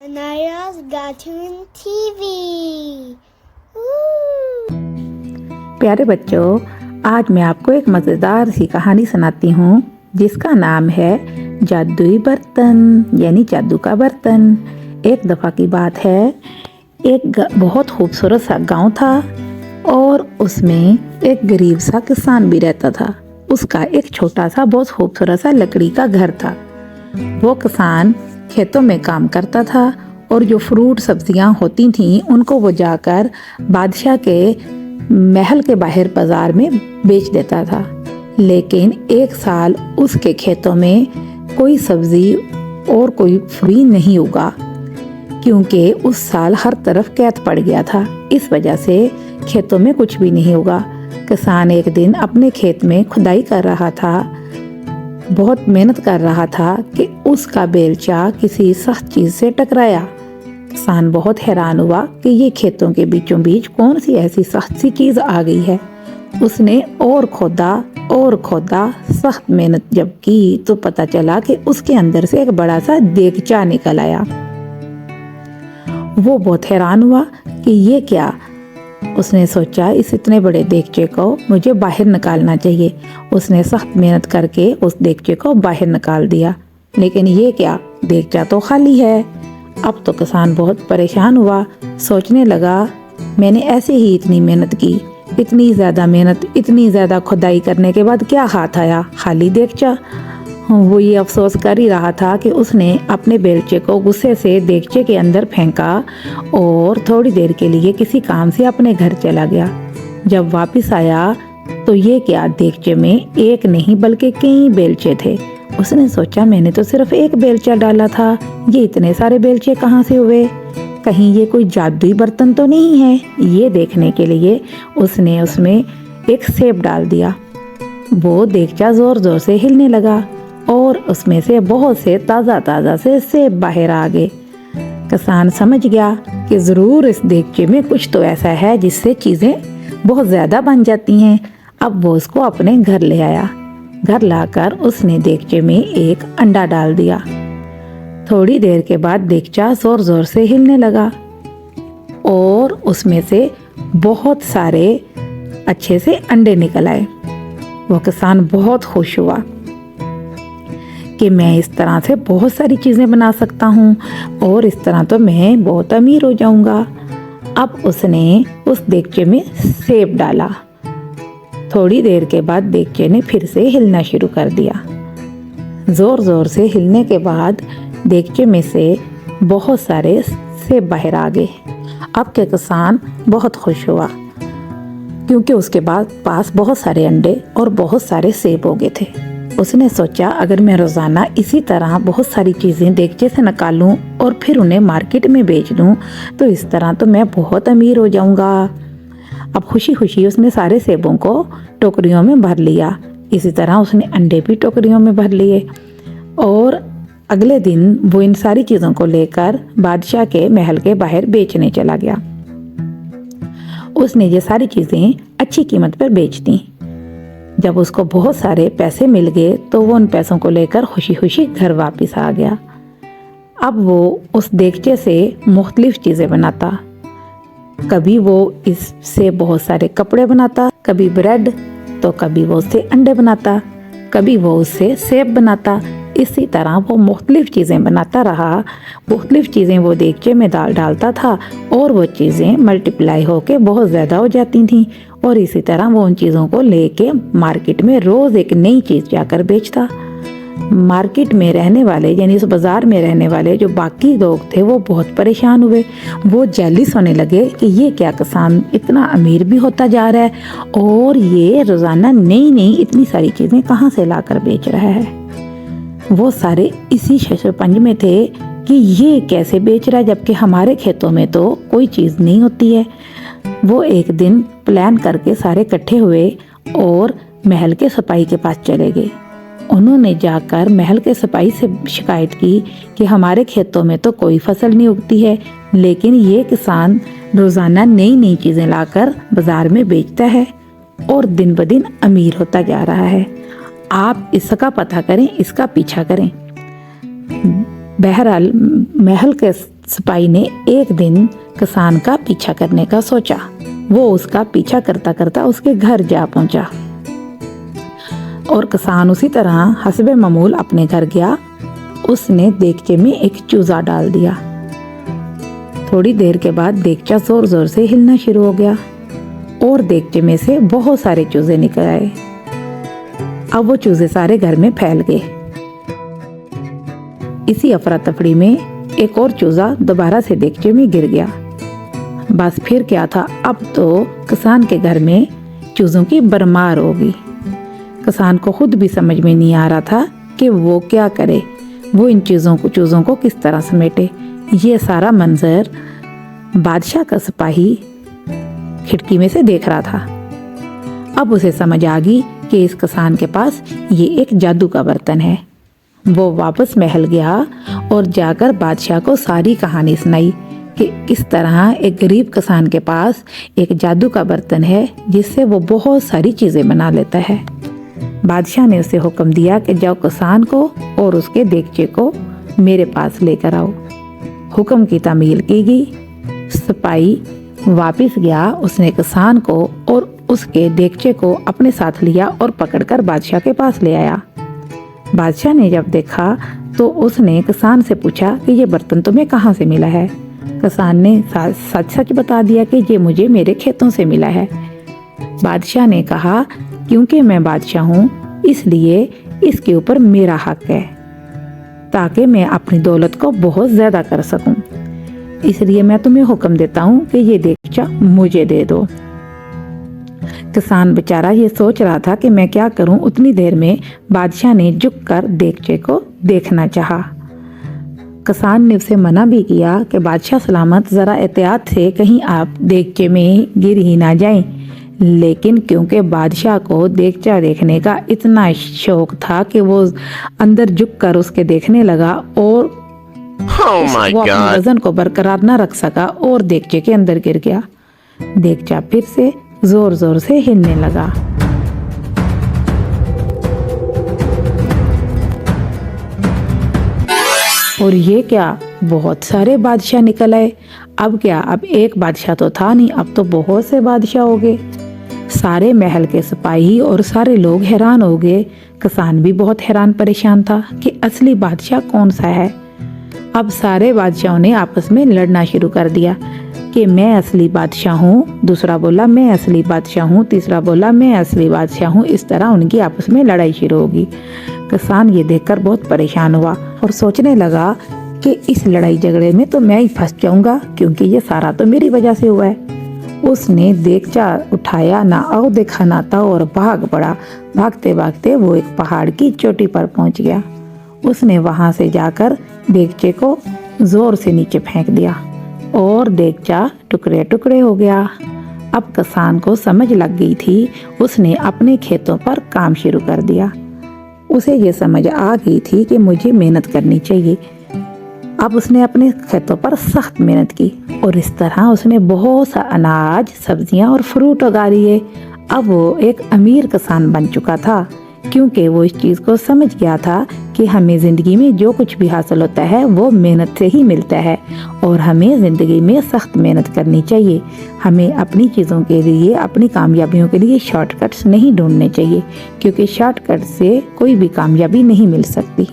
Anaya's Cartoon TV. प्यारे बच्चों, आज मैं आपको एक मज़ेदार सी कहानी सुनाती हूँ जिसका नाम है जादुई बर्तन यानी जादू का बर्तन। एक दफ़ा की बात है, एक बहुत खूबसूरत सा गांव था और उसमें एक गरीब सा किसान भी रहता था। उसका एक छोटा सा बहुत खूबसूरत सा लकड़ी का घर था। वो किसान खेतों में काम करता था और जो फ्रूट सब्जियां होती थीं उनको वो जाकर बादशाह के महल के बाहर बाजार में बेच देता था। लेकिन एक साल उसके खेतों में कोई सब्जी और कोई फली नहीं उगा क्योंकि उस साल हर तरफ कैद पड़ गया था। इस वजह से खेतों में कुछ भी नहीं उगा। किसान एक दिन अपने खेत में खुदाई कर रहा था, बहुत मेहनत कर रहा था कि उसका बेलचा किसी सख्त चीज से टकराया। किसान बहुत हैरान हुआ कि ये खेतों के बीचों बीच कौन सी ऐसी सख्त सी चीज आ गई है। उसने और खोदा, सख्त मेहनत जब की तो पता चला कि उसके अंदर से एक बड़ा सा देगचा निकल आया। वो बहुत हैरान हुआ कि ये क्या। उसने सोचा इस इतने बड़े देगचे को मुझे बाहर निकालना चाहिए। उसने सख्त मेहनत करके उस देगचे को बाहर निकाल दिया, लेकिन ये क्या, देगचा तो खाली है। अब तो किसान बहुत परेशान हुआ, सोचने लगा मैंने ऐसे ही इतनी मेहनत की, इतनी ज़्यादा मेहनत, इतनी ज़्यादा खुदाई करने के बाद क्या हाथ आया, खाली देगचा। वो ये अफसोस कर ही रहा था कि उसने अपने बेलचे को गुस्से से देगचे के अंदर फेंका और थोड़ी देर के लिए किसी काम से अपने घर चला गया। जब वापस आया तो ये क्या, देगचे में एक नहीं बल्कि कई बेलचे थे। उसने सोचा मैंने तो सिर्फ एक बेलचा डाला था, ये इतने सारे बेलचे कहाँ से हुए, कहीं ये कोई जादुई बर्तन तो नहीं है। ये देखने के लिए उसने उसमें एक सेब डाल दिया। वो देगचा जोर जोर से हिलने लगा और उसमें से बहुत से ताज़ा से सेब बाहर आ गए। किसान समझ गया कि ज़रूर इस देगचे में कुछ तो ऐसा है जिससे चीज़ें बहुत ज़्यादा बन जाती हैं। अब वो उसको अपने घर ले आया। घर लाकर उसने देगचे में एक अंडा डाल दिया। थोड़ी देर के बाद देगचा जोर जोर से हिलने लगा और उसमें से बहुत सारे अच्छे से अंडे निकल आए। वो किसान बहुत खुश हुआ कि मैं इस तरह से बहुत सारी चीज़ें बना सकता हूँ और इस तरह तो मैं बहुत अमीर हो जाऊँगा। अब उसने उस देगचे में सेब डाला। थोड़ी देर के बाद देगचे ने फिर से हिलना शुरू कर दिया। ज़ोर ज़ोर से हिलने के बाद देगचे में से बहुत सारे सेब बाहर आ गए। अब के किसान बहुत खुश हुआ क्योंकि उसके पास बहुत सारे अंडे और बहुत सारे सेब हो गए थे। उसने सोचा अगर मैं रोज़ाना इसी तरह बहुत सारी चीज़ें देगचे से निकालूं और फिर उन्हें मार्केट में बेच दूं तो इस तरह तो मैं बहुत अमीर हो जाऊंगा। अब खुशी खुशी उसने सारे सेबों को टोकरियों में भर लिया। इसी तरह उसने अंडे भी टोकरियों में भर लिए और अगले दिन वो इन सारी चीज़ों को लेकर बादशाह के महल के बाहर बेचने चला गया। उसने ये सारी चीज़ें अच्छी कीमत पर बेच दी। जब उसको बहुत सारे पैसे मिल गए तो वो उन पैसों को लेकर खुशी खुशी घर वापस आ गया। अब वो उस देगचे से मुख्तलिफ चीज़ें बनाता। कभी वो इससे बहुत सारे कपड़े बनाता, कभी ब्रेड, तो कभी वो उससे अंडे बनाता, कभी वो उससे सेब बनाता। इसी तरह वो मुख्तलिफ चीज़ें बनाता रहा। मुख्तलिफ चीज़ें वो देगचे में डालता था और वो चीज़ें मल्टीप्लाई होके बहुत ज़्यादा हो जाती थीं और इसी तरह वो उन चीज़ों को लेके मार्केट में रोज़ एक नई चीज़ जाकर बेचता। मार्केट में रहने वाले यानी उस बाज़ार में रहने वाले जो बाकी लोग थे वो बहुत परेशान हुए। वो जेलिस होने लगे कि ये क्या, किसान इतना अमीर भी होता जा रहा है और ये रोज़ाना नई इतनी सारी चीज़ें कहाँ से लाकर बेच रहा है। वो सारे इसी शशरपंज में थे कि ये कैसे बेच रहा है जबकि हमारे खेतों में तो कोई चीज़ नहीं होती है। वो एक दिन प्लान करके सारे इकट्ठे हुए और महल के सिपाही के पास चले गए। उन्होंने जाकर महल के सिपाही से शिकायत की कि हमारे खेतों में तो कोई फसल नहीं उगती है, लेकिन ये किसान रोज़ाना नई चीज़ें लाकर बाज़ार में बेचता है और दिन ब दिन अमीर होता जा रहा है। आप इसका पता करें, इसका पीछा करें। बहरहाल महल के सिपाही ने एक दिन किसान का पीछा करने का सोचा। वो उसका पीछा करता करता उसके घर जा पहुंचा और किसान उसी तरह हस्बे मामूल अपने घर गया। उसने देगचे में एक चूजा डाल दिया। थोड़ी देर के बाद देगचा जोर जोर से हिलना शुरू हो गया और देगचे में से बहुत सारे चूजे निकल आए। अब वो चूजे सारे घर में फैल गए। इसी अफरा तफड़ी में एक और चूजा दोबारा से देगचे में गिर गया। बस फिर क्या था, अब तो किसान के घर में चूजों की भरमार होगी। किसान को खुद भी समझ में नहीं आ रहा था कि वो क्या करे, वो इन चूजों को किस तरह समेटे। ये सारा मंजर बादशाह का सिपाही खिड़की में से देख रहा था। अब उसे समझ आ गई कि इस किसान के पास ये एक जादू का बर्तन है। वो वापस महल गया और जाकर बादशाह को सारी कहानी सुनाई कि किस तरह एक गरीब किसान के पास एक जादू का बर्तन है जिससे वो बहुत सारी चीजें बना लेता है। बादशाह ने उसे हुक्म दिया कि जाओ किसान को और उसके देगचे को मेरे पास लेकर आओ। हुक्म की तामील की गई। सिपाही वापस गया। उसने किसान को और उसके देगचे को अपने साथ लिया और पकड़कर बादशाह के पास ले आया। बादशाह ने जब देखा तो उसने किसान से पूछा कि ये बर्तन तुम्हें कहाँ से मिला है। किसान ने सच सच बता दिया कि ये मुझे मेरे खेतों से मिला है। बादशाह ने कहा क्योंकि मैं बादशाह हूँ इसलिए इसके ऊपर मेरा हक है ताकि मैं अपनी दौलत को बहुत ज्यादा कर सकूं। इसलिए मैं तुम्हें हुक्म देता हूँ कि ये देगचा मुझे दे दो। किसान बेचारा ये सोच रहा था कि मैं क्या करूं। उतनी देर में बादशाह ने झुककर देगचे को देखना चाहा। किसान ने उसे मना भी किया कि बादशाह सलामत, जरा एहतियात से कहीं आप देगचे में गिर ही ना जाएं। लेकिन क्योंकि बादशाह को देगचा देखने का इतना शौक था कि वो अंदर झुककर उसके देखने लगा और वो अपने वजन को बरकरार न रख सका और देगचे के अंदर गिर गया। देगचा फिर से जोर जोर से हिलने लगा। और ये क्या, बहुत सारे बादशाह निकल आए। अब क्या, अब एक बादशाह तो था नहीं, अब तो बहुत से बादशाह हो गए। सारे महल के सिपाही और सारे लोग हैरान हो गए। किसान भी बहुत हैरान परेशान था कि असली बादशाह कौन सा है। अब सारे बादशाहों ने आपस में लड़ना शुरू कर दिया कि मैं असली बादशाह हूँ। दूसरा बोला मैं असली बादशाह हूँ। तीसरा बोला मैं असली बादशाह हूँ। इस तरह उनकी आपस में लड़ाई शुरू होगी। किसान ये देखकर बहुत परेशान हुआ और सोचने लगा कि इस लड़ाई झगड़े में तो मैं ही फंस जाऊंगा क्योंकि ये सारा तो मेरी वजह से हुआ है। उसने देगचा उठाया, ना आओ देखा ना था और भाग पड़ा। भागते भागते वो एक पहाड़ की चोटी पर पहुंच गया। उसने वहां से जाकर देगचे को जोर से नीचे फेंक दिया और देगचा टुकड़े टुकड़े हो गया। अब किसान को समझ लग गई थी। उसने अपने खेतों पर काम शुरू कर दिया। उसे ये समझ आ गई थी कि मुझे मेहनत करनी चाहिए। अब उसने अपने खेतों पर सख्त मेहनत की और इस तरह उसने बहुत सा अनाज, सब्जियां और फ्रूट उगा लिए। अब वो एक अमीर किसान बन चुका था क्योंकि वो इस चीज़ को समझ गया था कि हमें ज़िंदगी में जो कुछ भी हासिल होता है वो मेहनत से ही मिलता है और हमें ज़िंदगी में सख्त मेहनत करनी चाहिए। हमें अपनी चीज़ों के लिए, अपनी कामयाबियों के लिए शॉर्टकट्स नहीं ढूंढने चाहिए क्योंकि शॉर्टकट से कोई भी कामयाबी नहीं मिल सकती।